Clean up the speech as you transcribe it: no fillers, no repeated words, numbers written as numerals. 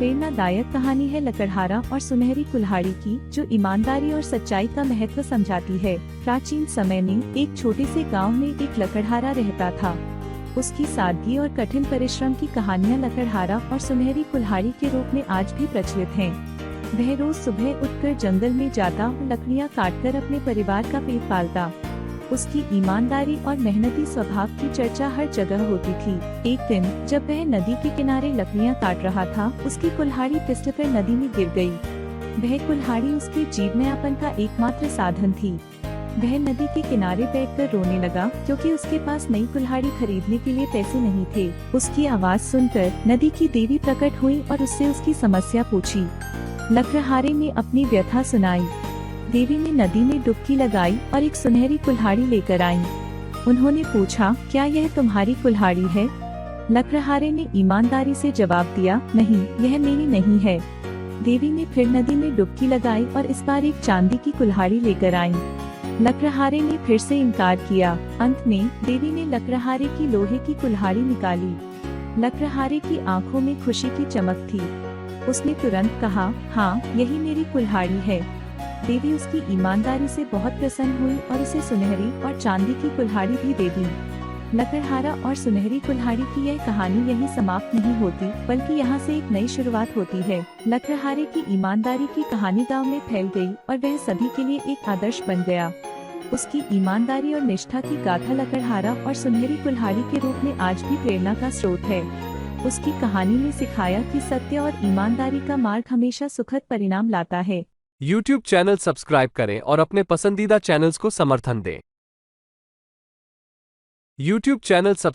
प्रेरणादायक कहानी है लकड़हारा और सुनहरी कुल्हाड़ी की, जो ईमानदारी और सच्चाई का महत्व समझाती है। प्राचीन समय में एक छोटे से गांव में एक लकड़हारा रहता था। उसकी सादगी और कठिन परिश्रम की कहानियां लकड़हारा और सुनहरी कुल्हाड़ी के रूप में आज भी प्रचलित हैं। वह रोज सुबह उठकर जंगल में जाता और लकड़ियां काटकर अपने परिवार का पेट पालता। उसकी ईमानदारी और मेहनती स्वभाव की चर्चा हर जगह होती थी। एक दिन जब वह नदी के किनारे लकड़ियां काट रहा था, उसकी कुल्हाड़ी फिसलकर नदी में गिर गई। वह कुल्हाड़ी उसके जीवनयापन का एकमात्र साधन थी। वह नदी के किनारे बैठकर रोने लगा, क्योंकि उसके पास नई कुल्हाड़ी खरीदने के लिए पैसे नहीं थे। उसकी आवाज सुनकर नदी की देवी प्रकट हुई और उससे उसकी समस्या पूछी। लकड़हारे ने अपनी व्यथा सुनाई। देवी ने नदी में डुबकी लगाई और एक सुनहरी कुल्हाड़ी लेकर आई। उन्होंने पूछा, क्या यह तुम्हारी कुल्हाड़ी है? लकड़हारे ने ईमानदारी से जवाब दिया, नहीं, यह मेरी नहीं है। देवी ने फिर नदी में डुबकी लगाई और इस बार एक चांदी की कुल्हाड़ी लेकर आई। लकड़हारे ने फिर से इनकार किया। अंत में देवी ने लकड़हारे की लोहे की कुल्हाड़ी निकाली। लकड़हारे की आंखों में खुशी की चमक थी। उसने तुरंत कहा, हाँ, यही मेरी कुल्हाड़ी है। देवी उसकी ईमानदारी से बहुत प्रसन्न हुई और उसे सुनहरी और चांदी की कुल्हाड़ी भी दे दी। लकड़हारा और सुनहरी कुल्हाड़ी की यह कहानी यहीं समाप्त नहीं होती, बल्कि यहाँ से एक नई शुरुआत होती है। लकड़हारे की ईमानदारी की कहानी गांव में फैल गई और वह सभी के लिए एक आदर्श बन गया। उसकी ईमानदारी और निष्ठा की गाथा लकड़हारा और सुनहरी कुल्हाड़ी के रूप में आज भी प्रेरणा का स्रोत है। उसकी कहानी ने सिखाया कि सत्य और ईमानदारी का मार्ग हमेशा सुखद परिणाम लाता है। YouTube चैनल सब्सक्राइब करें और अपने पसंदीदा चैनल्स को समर्थन दें। YouTube channel subscribe